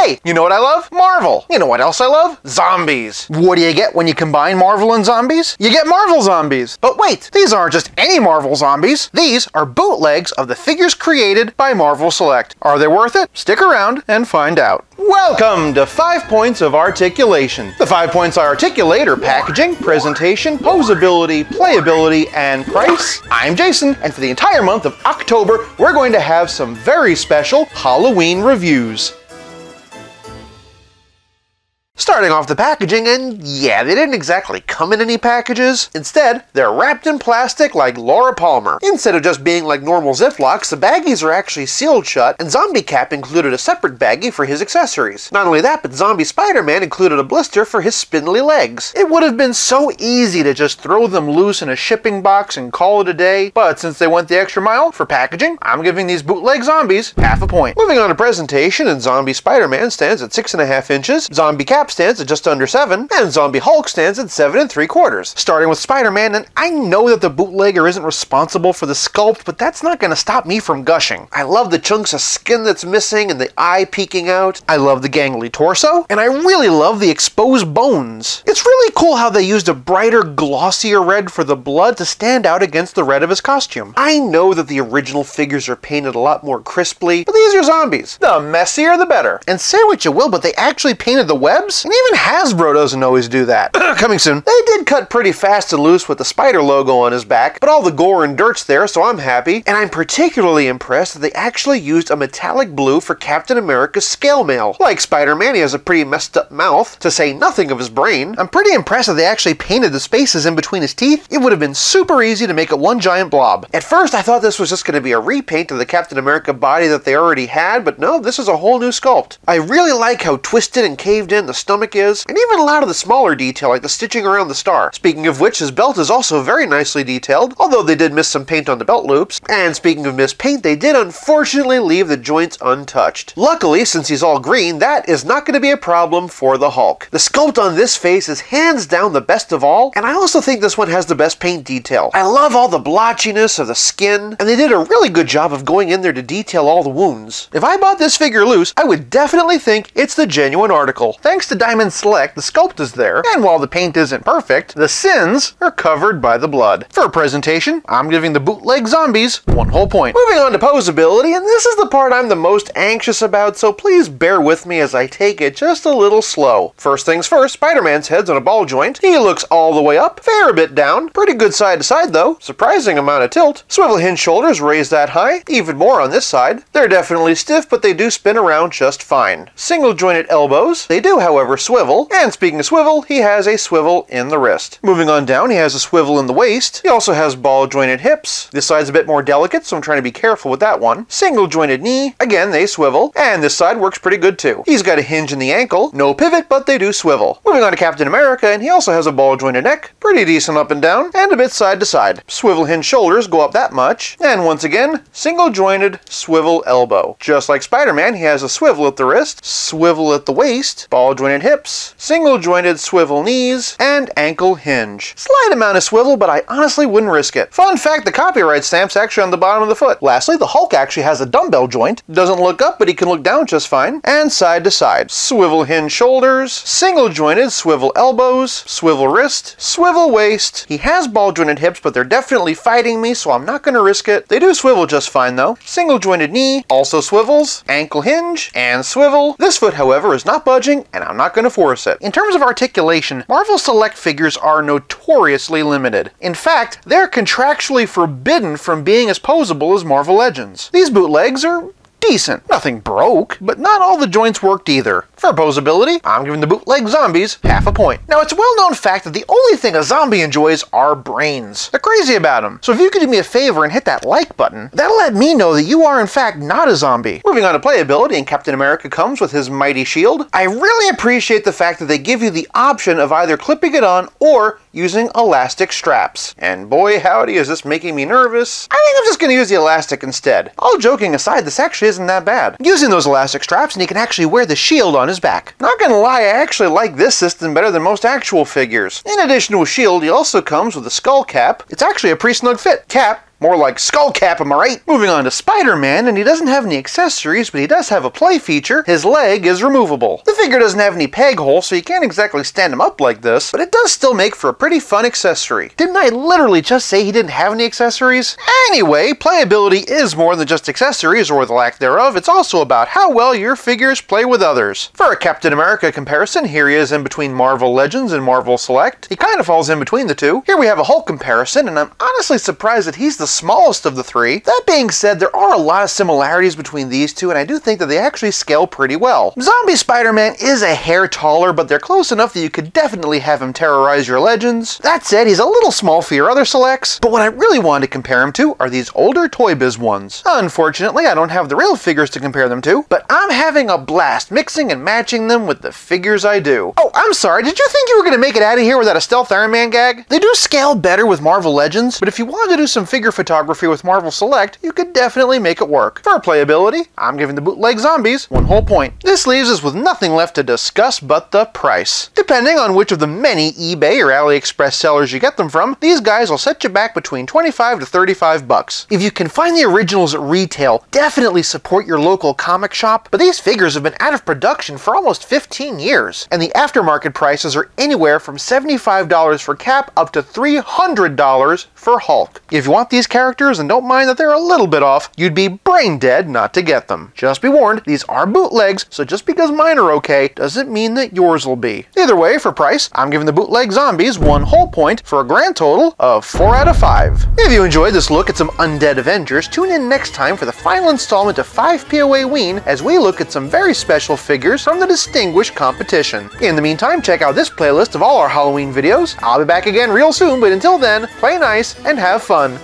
Hey, you know what I love? Marvel. You know what else I love? Zombies. What do you get when you combine Marvel and zombies? You get Marvel zombies. But wait, these aren't just any Marvel zombies. These are bootlegs of the figures created by Marvel Select. Are they worth it? Stick around and find out. Welcome to 5 Points of Articulation. The 5 points I articulate are packaging, presentation, poseability, playability, and price. I'm Jason, and for the entire month of October, we're going to have some very special Halloween reviews. Starting off the packaging, and yeah, they didn't exactly come in any packages. Instead, they're wrapped in plastic like Laura Palmer. Instead of just being like normal Ziplocs, the baggies are actually sealed shut, and Zombie Cap included a separate baggie for his accessories. Not only that, but Zombie Spider-Man included a blister for his spindly legs. It would have been so easy to just throw them loose in a shipping box and call it a day, but since they went the extra mile for packaging, I'm giving these bootleg zombies half a point. Moving on to presentation, and Zombie Spider-Man stands at 6.5 inches, Zombie Cap stands at just under 7, and Zombie Hulk stands at 7 3/4. Starting with Spider-Man, and I know that the bootlegger isn't responsible for the sculpt, but that's not going to stop me from gushing. I love the chunks of skin that's missing and the eye peeking out. I love the gangly torso, and I really love the exposed bones. It's really cool how they used a brighter, glossier red for the blood to stand out against the red of his costume. I know that the original figures are painted a lot more crisply, but these are zombies. The messier the better. And say what you will, but they actually painted the webs, and even Hasbro doesn't always do that. Coming soon. They did cut pretty fast and loose with the spider logo on his back, but all the gore and dirt's there, so I'm happy. And I'm particularly impressed that they actually used a metallic blue for Captain America's scale mail. Like Spider-Man, he has a pretty messed up mouth, to say nothing of his brain. I'm pretty impressed that they actually painted the spaces in between his teeth. It would have been super easy to make it one giant blob. At first, I thought this was just going to be a repaint of the Captain America body that they already had, but no, this is a whole new sculpt. I really like how twisted and caved in the stomach is, and even a lot of the smaller detail like the stitching around the star. Speaking of which, his belt is also very nicely detailed, although they did miss some paint on the belt loops. And speaking of missed paint, they did unfortunately leave the joints untouched. Luckily, since he's all green, that is not going to be a problem for the Hulk. The sculpt on this face is hands down the best of all, and I also think this one has the best paint detail. I love all the blotchiness of the skin, and they did a really good job of going in there to detail all the wounds. If I bought this figure loose, I would definitely think it's the genuine article. Thanks to Diamond Select, the sculpt is there, and while the paint isn't perfect, the sins are covered by the blood. For presentation, I'm giving the bootleg zombies 1 whole point. Moving on to poseability, and this is the part I'm the most anxious about, so please bear with me as I take it just a little slow. First things first, Spider-Man's head's on a ball joint. He looks all the way up, fair bit down. Pretty good side to side though, surprising amount of tilt. Swivel hinge shoulders raised that high, even more on this side. They're definitely stiff, but they do spin around just fine. Single jointed elbows, they do however swivel, and speaking of swivel, he has a swivel in the wrist. Moving on down, he has a swivel in the waist. He also has ball jointed hips. This side's a bit more delicate, so I'm trying to be careful with that one. Single jointed knee, again they swivel, and this side works pretty good too. He's got a hinge in the ankle, no pivot, but they do swivel. Moving on to Captain America, and he also has a ball jointed neck, pretty decent up and down, and a bit side to side. Swivel hinge shoulders go up that much, and once again, single jointed swivel elbow. Just like Spider-Man, he has a swivel at the wrist, swivel at the waist, ball jointed hips, single jointed swivel knees, and ankle hinge. Slight amount of swivel, but I honestly wouldn't risk it. Fun fact, the copyright stamp's actually on the bottom of the foot. Lastly, the Hulk actually has a dumbbell joint. Doesn't look up, but he can look down just fine. And side to side. Swivel hinge shoulders, single jointed swivel elbows, swivel wrist, swivel waist. He has ball jointed hips, but they're definitely fighting me, so I'm not going to risk it. They do swivel just fine though. Single jointed knee, also swivels, ankle hinge, and swivel. This foot, however, is not budging, and I'm not going to force it. In terms of articulation, Marvel Select figures are notoriously limited. In fact, they're contractually forbidden from being as posable as Marvel Legends. These bootlegs are decent. Nothing broke, but not all the joints worked either. For poseability, I'm giving the bootleg zombies half a point. Now, it's a well-known fact that the only thing a zombie enjoys are brains. They're crazy about them. So if you could do me a favor and hit that like button, that'll let me know that you are in fact not a zombie. Moving on to playability, and Captain America comes with his mighty shield. I really appreciate the fact that they give you the option of either clipping it on or using elastic straps. And boy howdy, is this making me nervous. I think I'm just going to use the elastic instead. All joking aside, this actually isn't that bad. Using those elastic straps, and he can actually wear the shield on his back. Not gonna lie, I actually like this system better than most actual figures. In addition to a shield, he also comes with a skull cap. It's actually a pretty snug fit. Cap More like skull cap, am I right? Moving on to Spider-Man, and he doesn't have any accessories, but he does have a play feature. His leg is removable. The figure doesn't have any peg holes, so you can't exactly stand him up like this, but it does still make for a pretty fun accessory. Didn't I literally just say he didn't have any accessories? Anyway, playability is more than just accessories or the lack thereof. It's also about how well your figures play with others. For a Captain America comparison, here he is in between Marvel Legends and Marvel Select. He kind of falls in between the two. Here we have a Hulk comparison, and I'm honestly surprised that he's the smallest of the three. That being said, there are a lot of similarities between these two, and I do think that they actually scale pretty well. Zombie Spider-Man is a hair taller, but they're close enough that you could definitely have him terrorize your Legends. That said, he's a little small for your other selects, but what I really wanted to compare him to are these older Toy Biz ones. Unfortunately, I don't have the real figures to compare them to, but I'm having a blast mixing and matching them with the figures I do. Oh, I'm sorry, did you think you were going to make it out of here without a Stealth Iron Man gag? They do scale better with Marvel Legends, but if you wanted to do some figure photography with Marvel Select, you could definitely make it work. For playability, I'm giving the Bootleg Zombies 1 whole point. This leaves us with nothing left to discuss but the price. Depending on which of the many eBay or AliExpress sellers you get them from, these guys will set you back between 25 to 35 bucks. If you can find the originals at retail, definitely support your local comic shop, but these figures have been out of production for almost 15 years, and the aftermarket prices are anywhere from $75 for Cap up to $300 for Hulk. If you want these characters and don't mind that they're a little bit off, you'd be brain dead not to get them. Just be warned, these are bootlegs, so just because mine are okay doesn't mean that yours will be. Either way, for price, I'm giving the Bootleg Zombies 1 whole point for a grand total of 4 out of 5. If you enjoyed this look at some Undead Avengers, tune in next time for the final installment of 5 POA Ween as we look at some very special figures from the distinguished competition. In the meantime, check out this playlist of all our Halloween videos. I'll be back again real soon, but until then, play nice and have fun.